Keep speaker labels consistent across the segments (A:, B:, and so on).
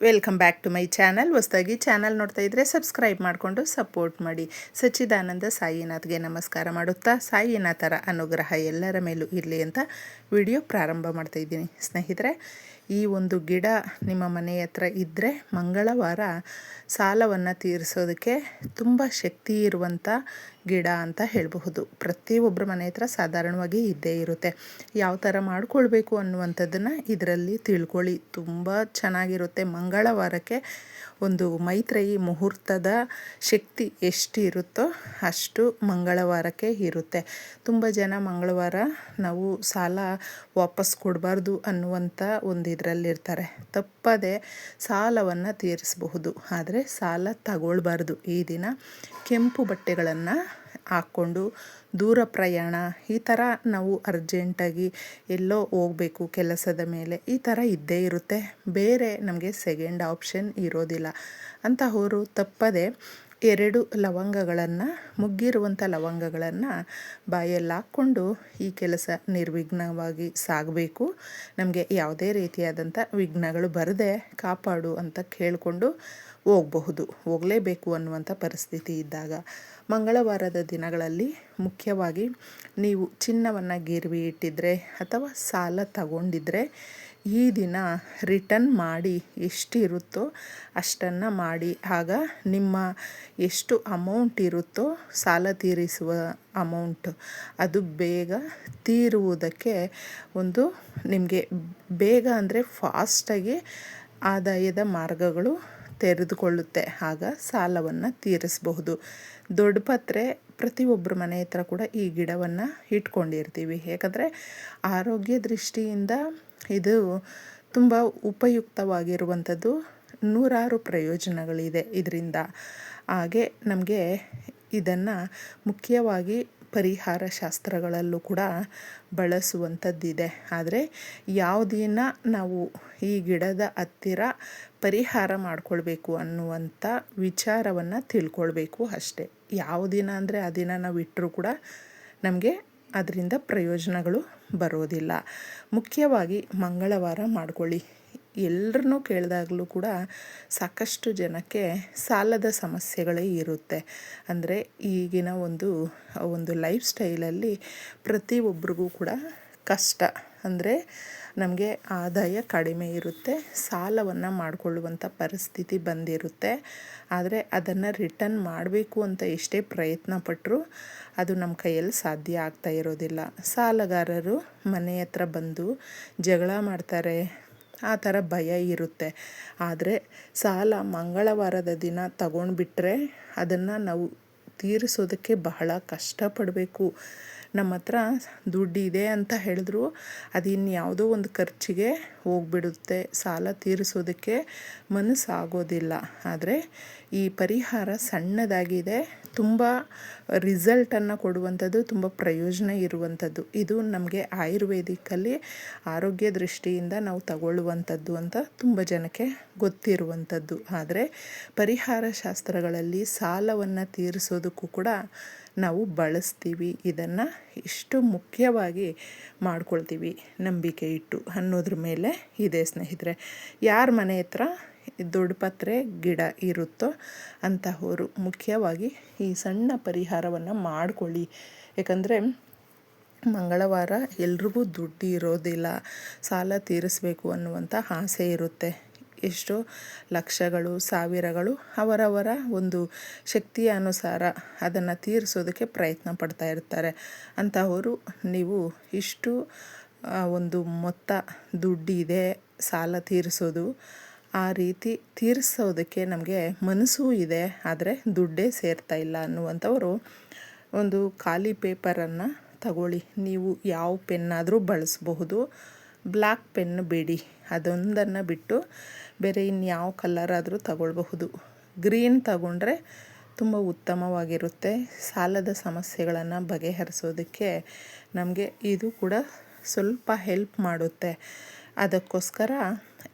A: Welcome back to my channel. ಹೊಸದಾಗಿ channel ನೋಡ್ತಾ ಇದ್ದರೆ ಸಬ್ಸ್ಕ್ರೈಬ್ ಮಾಡಿಕೊಂಡು ಸಪೋರ್ಟ್ ಮಾಡಿ. ಸಚ್ಚಿದಾನಂದ ಸಾಯಿನಾಥ್ಗೆ ನಮಸ್ಕಾರ ಮಾಡುತ್ತಾ ಸಾಯಿನಾಥರ ಅನುಗ್ರಹ ಎಲ್ಲರ ಮೇಲೂ ಇರಲಿ ಅಂತ ವಿಡಿಯೋ ಪ್ರಾರಂಭ ಮಾಡ್ತಾ ಇದ್ದೀನಿ. ಸ್ನೇಹಿತರೆ, ಈ ಒಂದು ಗಿಡ ನಿಮ್ಮ ಮನೆ ಹತ್ರ ಇದ್ದರೆ ಮಂಗಳವಾರ ಸಾಲವನ್ನು ತೀರಿಸೋದಕ್ಕೆ ತುಂಬ ಶಕ್ತಿ ಇರುವಂಥ ಗಿಡ ಅಂತ ಹೇಳಬಹುದು. ಪ್ರತಿಯೊಬ್ಬರ ಮನೆ ಹತ್ರ ಸಾಧಾರಣವಾಗಿ ಇದ್ದೇ ಇರುತ್ತೆ. ಯಾವ ಥರ ಮಾಡ್ಕೊಳ್ಬೇಕು ಅನ್ನುವಂಥದ್ದನ್ನು ಇದರಲ್ಲಿ ತಿಳ್ಕೊಳ್ಳಿ. ತುಂಬ ಚೆನ್ನಾಗಿರುತ್ತೆ. ಮಂಗಳವಾರಕ್ಕೆ ಒಂದು ಮೈತ್ರೇಯಿ ಮುಹೂರ್ತದ ಶಕ್ತಿ ಎಷ್ಟು ಇರುತ್ತೋ ಅಷ್ಟು ಮಂಗಳವಾರಕ್ಕೆ ಇರುತ್ತೆ. ತುಂಬ ಜನ ಮಂಗಳವಾರ ನಾವು ಸಾಲ ವಾಪಸ್ ಕೊಡಬಾರ್ದು ಅನ್ನುವಂಥ ಒಂದು ಇದರಲ್ಲಿರ್ತಾರೆ. ತಪ್ಪದೆ ಸಾಲವನ್ನು ತೀರಿಸಬಹುದು, ಆದರೆ ಸಾಲ ತಗೊಳ್ಬಾರ್ದು. ಈ ದಿನ ಕೆಂಪು ಬಟ್ಟೆಗಳನ್ನು ಹಾಕ್ಕೊಂಡು ದೂರ ಪ್ರಯಾಣ, ಈ ಥರ ನಾವು ಅರ್ಜೆಂಟಾಗಿ ಎಲ್ಲೋ ಹೋಗಬೇಕು ಕೆಲಸದ ಮೇಲೆ, ಈ ಥರ ಇದ್ದೇ ಇರುತ್ತೆ. ಬೇರೆ ನಮಗೆ ಸೆಕೆಂಡ್ ಆಪ್ಷನ್ ಇರೋದಿಲ್ಲ. ಅಂತಹವರು ತಪ್ಪದೆ 2 ಲವಂಗಗಳನ್ನು, ಮುಗ್ಗಿರುವಂಥ ಲವಂಗಗಳನ್ನು ಬಾಯಲ್ಲಿ ಹಾಕ್ಕೊಂಡು ಈ ಕೆಲಸ ನಿರ್ವಿಘ್ನವಾಗಿ ಸಾಗಬೇಕು. ನಮಗೆ ಯಾವುದೇ ರೀತಿಯಾದಂಥ ವಿಘ್ನಗಳು ಬರದೆ ಕಾಪಾಡು ಅಂತ ಕೇಳಿಕೊಂಡು ಹೋಗಲೇಬೇಕು ಅನ್ನುವಂಥ ಪರಿಸ್ಥಿತಿ ಇದ್ದಾಗ, ಮಂಗಳವಾರದ ದಿನಗಳಲ್ಲಿ ಮುಖ್ಯವಾಗಿ ನೀವು ಚಿನ್ನವನ್ನು ಗಿರ್ವಿ ಇಟ್ಟಿದ್ರೆ ಅಥವಾ ಸಾಲ ತಗೊಂಡಿದ್ರೆ ಈ ದಿನ ರಿಟರ್ನ್ ಮಾಡಿ ಎಷ್ಟಿರುತ್ತೋ ಅಷ್ಟನ್ನು ಮಾಡಿ. ಆಗ ನಿಮ್ಮ ಎಷ್ಟು ಅಮೌಂಟ್ ಇರುತ್ತೋ ಸಾಲ ತೀರಿಸುವ ಅಮೌಂಟ್ ಅದು ಬೇಗ ತೀರುವುದಕ್ಕೆ ಒಂದು ನಿಮಗೆ ಬೇಗ ಅಂದರೆ ಫಾಸ್ಟಾಗಿ ಆದಾಯದ ಮಾರ್ಗಗಳು ತೆರೆದುಕೊಳ್ಳುತ್ತೆ. ಆಗ ಸಾಲವನ್ನು ತೀರಿಸಬಹುದು. ದೊಡ್ಡ ಪತ್ರೆ ಪ್ರತಿಯೊಬ್ಬರ ಮನೆ ಹತ್ರ ಕೂಡ ಈ ಗಿಡವನ್ನು ಇಟ್ಕೊಂಡಿರ್ತೀವಿ. ಯಾಕಂದರೆ ಆರೋಗ್ಯ ದೃಷ್ಟಿಯಿಂದ ಇದು ತುಂಬ ಉಪಯುಕ್ತವಾಗಿರುವಂಥದ್ದು. ನೂರಾರು ಪ್ರಯೋಜನಗಳಿದೆ ಇದರಿಂದ. ಹಾಗೆ ನಮಗೆ ಇದನ್ನು ಮುಖ್ಯವಾಗಿ ಪರಿಹಾರ ಶಾಸ್ತ್ರಗಳಲ್ಲೂ ಕೂಡ ಬಳಸುವಂಥದ್ದಿದೆ. ಆದರೆ ಯಾವ ದಿನ ನಾವು ಈ ಗಿಡದ ಹತ್ತಿರ ಪರಿಹಾರ ಮಾಡಿಕೊಳ್ಬೇಕು ಅನ್ನುವಂಥ ವಿಚಾರವನ್ನು ತಿಳ್ಕೊಳ್ಬೇಕು ಅಷ್ಟೇ. ಯಾವ ದಿನ ಅಂದರೆ ಆ ದಿನ ನಾವು ಇಟ್ಟರೂ ಕೂಡ ನಮಗೆ ಅದರಿಂದ ಪ್ರಯೋಜನಗಳು ಬರೋದಿಲ್ಲ. ಮುಖ್ಯವಾಗಿ ಮಂಗಳವಾರ ಮಾಡ್ಕೊಳ್ಳಿ. ಎಲ್ಲರನ್ನೂ ಕೇಳಿದಾಗಲೂ ಕೂಡ ಸಾಕಷ್ಟು ಜನಕ್ಕೆ ಸಾಲದ ಸಮಸ್ಯೆಗಳೇ ಇರುತ್ತೆ. ಅಂದರೆ ಈಗಿನ ಒಂದು ಲೈಫ್ ಸ್ಟೈಲಲ್ಲಿ ಪ್ರತಿಯೊಬ್ಬರಿಗೂ ಕೂಡ ಕಷ್ಟ. ಅಂದರೆ ನಮಗೆ ಆದಾಯ ಕಡಿಮೆ ಇರುತ್ತೆ, ಸಾಲವನ್ನು ಮಾಡಿಕೊಳ್ಳುವಂಥ ಪರಿಸ್ಥಿತಿ ಬಂದಿರುತ್ತೆ. ಆದರೆ ಅದನ್ನು ರಿಟರ್ನ್ ಮಾಡಬೇಕು ಅಂತ ಎಷ್ಟೇ ಪ್ರಯತ್ನ ಪಟ್ಟರೂ ಅದು ನಮ್ಮ ಕೈಯಲ್ಲಿ ಸಾಧ್ಯ ಆಗ್ತಾ ಇರೋದಿಲ್ಲ. ಸಾಲಗಾರರು ಮನೆ ಹತ್ರ ಬಂದು ಜಗಳ ಮಾಡ್ತಾರೆ, ಆ ಥರ ಭಯ ಇರುತ್ತೆ. ಆದರೆ ಸಾಲ ಮಂಗಳವಾರದ ದಿನ ತಗೊಂಡ್ಬಿಟ್ರೆ ಅದನ್ನು ನಾವು ತೀರಿಸೋದಕ್ಕೆ ಬಹಳ ಕಷ್ಟಪಡಬೇಕು. ನಮ್ಮ ಹತ್ರ ದುಡ್ಡಿದೆ ಅಂತ ಹೇಳಿದ್ರು ಅದು ಇನ್ಯಾವುದೋ ಒಂದು ಖರ್ಚಿಗೆ ಹೋಗ್ಬಿಡುತ್ತೆ. ಸಾಲ ತೀರಿಸೋದಕ್ಕೆ ಮನಸ್ಸಾಗೋದಿಲ್ಲ. ಆದರೆ ಈ ಪರಿಹಾರ ಸಣ್ಣದಾಗಿದೆ, ತುಂಬ ರಿಸಲ್ಟನ್ನು ಕೊಡುವಂಥದ್ದು, ತುಂಬ ಪ್ರಯೋಜನ ಇರುವಂಥದ್ದು. ಇದು ನಮಗೆ ಆಯುರ್ವೇದಿಕ್ಕಲ್ಲಿ ಆರೋಗ್ಯ ದೃಷ್ಟಿಯಿಂದ ನಾವು ತಗೊಳ್ಳುವಂಥದ್ದು ಅಂತ ತುಂಬ ಜನಕ್ಕೆ ಗೊತ್ತಿರುವಂಥದ್ದು. ಆದರೆ ಪರಿಹಾರ ಶಾಸ್ತ್ರಗಳಲ್ಲಿ ಸಾಲವನ್ನು ತೀರಿಸೋದಕ್ಕೂ ಕೂಡ ನಾವು ಬಳಸ್ತೀವಿ. ಇದನ್ನು ಇಷ್ಟು ಮುಖ್ಯವಾಗಿ ಮಾಡ್ಕೊಳ್ತೀವಿ ನಂಬಿಕೆ ಇಟ್ಟು ಅನ್ನೋದ್ರ ಮೇಲೆ ಇದೆ ಸ್ನೇಹಿತರೆ. ಯಾರ ಮನೆ ಹತ್ರ ದೊಡ್ಡ ಪತ್ರೆ ಗಿಡ ಇರುತ್ತೋ ಅಂತಹವರು ಮುಖ್ಯವಾಗಿ ಈ ಸಣ್ಣ ಪರಿಹಾರವನ್ನು ಮಾಡಿಕೊಳ್ಳಿ. ಯಾಕಂದರೆ ಮಂಗಳವಾರ ಎಲ್ರಿಗೂ ದುಡ್ಡು ಇರೋದಿಲ್ಲ. ಸಾಲ ತೀರಿಸಬೇಕು ಅನ್ನುವಂಥ ಆಸೆ ಇರುತ್ತೆ. ಎಷ್ಟೋ ಲಕ್ಷಗಳು, ಸಾವಿರಗಳು ಅವರವರ ಒಂದು ಶಕ್ತಿಯ ಅನುಸಾರ ಅದನ್ನು ತೀರಿಸೋದಕ್ಕೆ ಪ್ರಯತ್ನ ಪಡ್ತಾ ಇರ್ತಾರೆ. ಅಂತಹವರು ನೀವು ಇಷ್ಟು ಒಂದು ಮೊತ್ತ ದುಡ್ಡಿದೆ ಸಾಲ ತೀರಿಸೋದು, ಆ ರೀತಿ ತೀರಿಸೋದಕ್ಕೆ ನಮಗೆ ಮನಸ್ಸೂ ಇದೆ, ಆದರೆ ದುಡ್ಡೇ ಸೇರ್ತಾ ಇಲ್ಲ ಅನ್ನುವಂಥವರು ಒಂದು ಖಾಲಿ ಪೇಪರನ್ನು ತಗೊಳ್ಳಿ. ನೀವು ಯಾವ ಪೆನ್ನಾದರೂ ಬಳಸಬಹುದು. ಬ್ಲ್ಯಾಕ್ ಪೆನ್ ಬೇಡಿ, ಅದೊಂದನ್ನು ಬಿಟ್ಟು ಬೇರೆ ಇನ್ಯಾವ ಕಲರಾದರೂ ತಗೊಳ್ಬಹುದು. ಗ್ರೀನ್ ತಗೊಂಡ್ರೆ ತುಂಬ ಉತ್ತಮವಾಗಿರುತ್ತೆ. ಸಾಲದ ಸಮಸ್ಯೆಗಳನ್ನು ಬಗೆಹರಿಸೋದಕ್ಕೆ ನಮಗೆ ಇದು ಕೂಡ ಸ್ವಲ್ಪ ಹೆಲ್ಪ್ ಮಾಡುತ್ತೆ. ಅದಕ್ಕೋಸ್ಕರ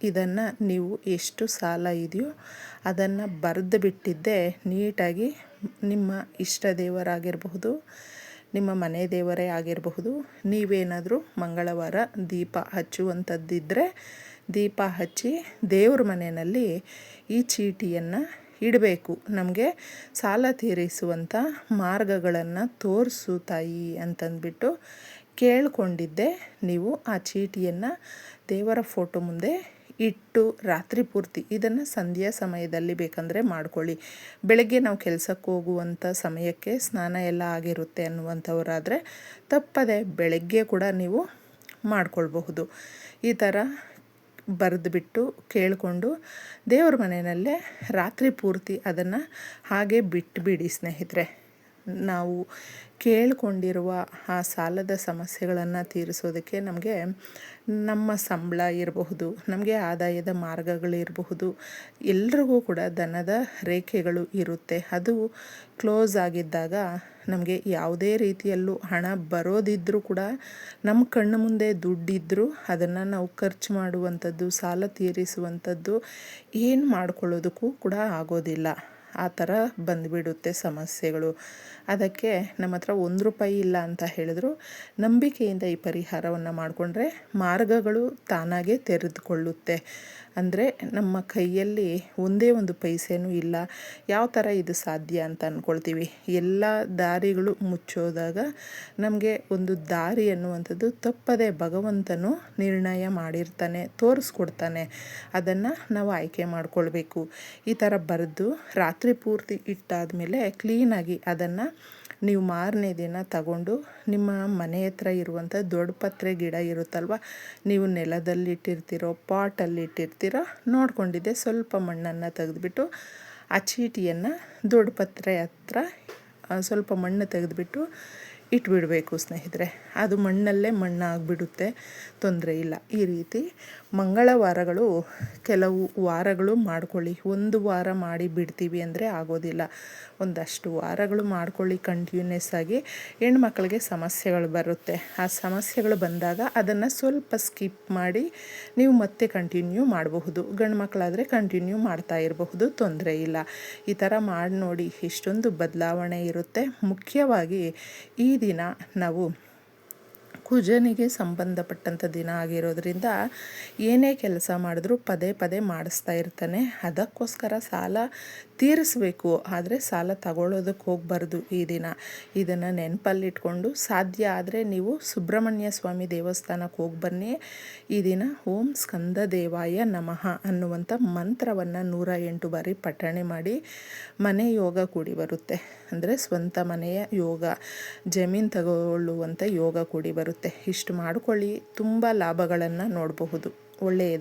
A: ಇದನ್ನು ನೀವು ಎಷ್ಟು ಸಾಲ ಇದೆಯೋ ಅದನ್ನು ಬರೆದು ಬಿಟ್ಟಿದ್ದೆ ನೀಟಾಗಿ ನಿಮ್ಮ ಇಷ್ಟ ದೇವರಾಗಿರಬಹುದು, ನಿಮ್ಮ ಮನೆ ದೇವರೇ ಆಗಿರಬಹುದು, ನೀವೇನಾದರೂ ಮಂಗಳವಾರ ದೀಪ ಹಚ್ಚುವಂಥದ್ದಿದ್ದರೆ ದೀಪ ಹಚ್ಚಿ ದೇವ್ರ ಮನೆಯಲ್ಲಿ ಈ ಚೀಟಿಯನ್ನು ಇಡಬೇಕು. ನಮಗೆ ಸಾಲ ತೀರಿಸುವಂಥ ಮಾರ್ಗಗಳನ್ನು ತೋರಿಸು ತಾಯಿ ಅಂತಂದ್ಬಿಟ್ಟು ಕೇಳ್ಕೊಂಡಿದ್ದೆ. ನೀವು ಆ ಚೀಟಿಯನ್ನು ದೇವರ ಫೋಟೋ ಮುಂದೆ ಇಟ್ಟು ರಾತ್ರಿ ಪೂರ್ತಿ ಇದನ್ನು ಸಂಧ್ಯಾ ಸಮಯದಲ್ಲಿ ಬೇಕಂದರೆ ಮಾಡ್ಕೊಳ್ಳಿ. ಬೆಳಗ್ಗೆ ನಾವು ಕೆಲಸಕ್ಕೆ ಹೋಗುವಂಥ ಸಮಯಕ್ಕೆ ಸ್ನಾನ ಎಲ್ಲ ಆಗಿರುತ್ತೆ ಅನ್ನುವಂಥವರಾದರೆ ತಪ್ಪದೆ ಬೆಳಗ್ಗೆ ಕೂಡ ನೀವು ಮಾಡ್ಕೊಳ್ಬಹುದು. ಈ ಥರ ಬರೆದುಬಿಟ್ಟು ಕೇಳಿಕೊಂಡು ದೇವ್ರ ಮನೆಯಲ್ಲೇ ರಾತ್ರಿ ಪೂರ್ತಿ ಅದನ್ನು ಹಾಗೆ ಬಿಟ್ಟುಬಿಡಿ ಸ್ನೇಹಿತರೆ. ನಾವು ಕೇಳಿಕೊಂಡಿರುವ ಆ ಸಾಲದ ಸಮಸ್ಯೆಗಳನ್ನು ತೀರಿಸೋದಕ್ಕೆ ನಮಗೆ ನಮ್ಮ ಸಂಬಳ ಇರಬಹುದು, ನಮಗೆ ಆದಾಯದ ಮಾರ್ಗಗಳಿರಬಹುದು, ಎಲ್ರಿಗೂ ಕೂಡ ಧನದ ರೇಖೆಗಳು ಇರುತ್ತೆ. ಅದು ಕ್ಲೋಸ್ ಆಗಿದ್ದಾಗ ನಮಗೆ ಯಾವುದೇ ರೀತಿಯಲ್ಲೂ ಹಣ ಬರೋದಿದ್ದರೂ ಕೂಡ ನಮ್ಮ ಕಣ್ಣು ಮುಂದೆ ದುಡ್ಡಿದ್ದರೂ ಅದನ್ನು ನಾವು ಖರ್ಚು ಮಾಡುವಂಥದ್ದು, ಸಾಲ ತೀರಿಸುವಂಥದ್ದು ಏನು ಮಾಡ್ಕೊಳ್ಳೋದಕ್ಕೂ ಕೂಡ ಆಗೋದಿಲ್ಲ. ಆ ಥರ ಬಂದುಬಿಡುತ್ತೆ ಸಮಸ್ಯೆಗಳು. ಅದಕ್ಕೆ ನಮ್ಮ ಹತ್ರ ₹1 ಇಲ್ಲ ಅಂತ ಹೇಳಿದ್ರು ನಂಬಿಕೆಯಿಂದ ಈ ಪರಿಹಾರವನ್ನು ಮಾಡಿಕೊಂಡ್ರೆ ಮಾರ್ಗಗಳು ತಾನಾಗೇ ತೆರೆದುಕೊಳ್ಳುತ್ತೆ. ಅಂದರೆ ನಮ್ಮ ಕೈಯಲ್ಲಿ ಒಂದೇ ಒಂದು ಪೈಸೆನೂ ಇಲ್ಲ, ಯಾವ ಥರ ಇದು ಸಾಧ್ಯ ಅಂತ ಅಂದ್ಕೊಳ್ತೀವಿ. ಎಲ್ಲ ದಾರಿಗಳು ಮುಚ್ಚೋದಾಗ ನಮಗೆ ಒಂದು ದಾರಿ ಅನ್ನುವಂಥದ್ದು ತಪ್ಪದೆ ಭಗವಂತನು ನಿರ್ಣಯ ಮಾಡಿರ್ತಾನೆ, ತೋರಿಸ್ಕೊಡ್ತಾನೆ. ಅದನ್ನು ನಾವು ಆಯ್ಕೆ ಮಾಡಿಕೊಳ್ಬೇಕು. ಈ ಥರ ಬರೆದು ರಾತ್ರಿ ಪೂರ್ತಿ ಇಟ್ಟಾದ ಮೇಲೆ ಕ್ಲೀನಾಗಿ ಅದನ್ನು ನೀವು ಮಾರನೇ ದಿನ ತಗೊಂಡು ನಿಮ್ಮ ಮನೆ ಹತ್ರ ಇರುವಂಥ ದೊಡ್ಡ ಪತ್ರೆ ಗಿಡ ಇರುತ್ತಲ್ವ, ನೀವು ನೆಲದಲ್ಲಿಟ್ಟಿರ್ತೀರೋ ಪಾಟಲ್ಲಿಟ್ಟಿರ್ತೀರೋ ನೋಡ್ಕೊಂಡಿದ್ದೆ ಸ್ವಲ್ಪ ಮಣ್ಣನ್ನು ತೆಗೆದುಬಿಟ್ಟು ಆ ಚೀಟಿಯನ್ನು ದೊಡ್ಡ ಪತ್ರೆ ಹತ್ರ ಸ್ವಲ್ಪ ಮಣ್ಣು ತೆಗೆದುಬಿಟ್ಟು ಇಟ್ಬಿಡಬೇಕು ಸ್ನೇಹಿತರೆ. ಅದು ಮಣ್ಣಲ್ಲೇ ಮಣ್ಣಾಗಿಬಿಡುತ್ತೆ, ತೊಂದರೆ ಇಲ್ಲ. ಈ ರೀತಿ ಮಂಗಳವಾರಗಳು ಕೆಲವು ವಾರಗಳು ಮಾಡ್ಕೊಳ್ಳಿ. ಒಂದು ವಾರ ಮಾಡಿ ಬಿಡ್ತೀವಿ ಅಂದರೆ ಆಗೋದಿಲ್ಲ. ಒಂದಷ್ಟು ವಾರಗಳು ಮಾಡ್ಕೊಳ್ಳಿ ಕಂಟಿನ್ಯೂಸ್ ಆಗಿ. ಹೆಣ್ಮಕ್ಳಿಗೆ ಸಮಸ್ಯೆಗಳು ಬರುತ್ತೆ. ಆ ಸಮಸ್ಯೆಗಳು ಬಂದಾಗ ಅದನ್ನು ಸ್ವಲ್ಪ ಸ್ಕಿಪ್ ಮಾಡಿ ನೀವು ಮತ್ತೆ ಕಂಟಿನ್ಯೂ ಮಾಡಬಹುದು. ಗಂಡು ಮಕ್ಕಳಾದರೆ ಕಂಟಿನ್ಯೂ ಮಾಡ್ತಾ ಇರಬಹುದು, ತೊಂದರೆ ಇಲ್ಲ. ಈ ಥರ ಮಾಡಿ ನೋಡಿ, ಇಷ್ಟೊಂದು ಬದಲಾವಣೆ ಇರುತ್ತೆ. ಮುಖ್ಯವಾಗಿ ಈ ದಿನ ನಾವು ಕುಜನಿಗೆ ಸಂಬಂಧಪಟ್ಟಂಥ ದಿನ ಆಗಿರೋದ್ರಿಂದ ಏನೇ ಕೆಲಸ ಮಾಡಿದ್ರೂ ಪದೇ ಪದೇ ಮಾಡಿಸ್ತಾ ಇರ್ತಾನೆ. ಅದಕ್ಕೋಸ್ಕರ ಸಾಲ ತೀರಿಸಬೇಕು, ಆದರೆ ಸಾಲ ತಗೊಳ್ಳೋದಕ್ಕೆ ಹೋಗಬಾರ್ದು ಈ ದಿನ. ಇದನ್ನು ನೆನಪಲ್ಲಿಟ್ಕೊಂಡು ಸಾಧ್ಯ ಆದರೆ ನೀವು ಸುಬ್ರಹ್ಮಣ್ಯ ಸ್ವಾಮಿ ದೇವಸ್ಥಾನಕ್ಕೆ ಹೋಗಿ ಬನ್ನಿ. ಈ ದಿನ ಓಂ ಸ್ಕಂದ ದೇವಾಯ ನಮಃ ಅನ್ನುವಂಥ ಮಂತ್ರವನ್ನು 108 ಬಾರಿ ಪಠಣೆ ಮಾಡಿ. ಮನೆ ಯೋಗ ಕೂಡಿ ಬರುತ್ತೆ, ಅಂದರೆ ಸ್ವಂತ ಮನೆಯ ಯೋಗ, ಜಮೀನು ತಗೊಳ್ಳುವಂಥ ಯೋಗ ಕೂಡಿ ಬರುತ್ತೆ. ಇಷ್ಟು ಮಾಡ್ಕೊಳ್ಳಿ, ತುಂಬ ಲಾಭಗಳನ್ನು ನೋಡಬಹುದು. ಒಳ್ಳೆಯದ.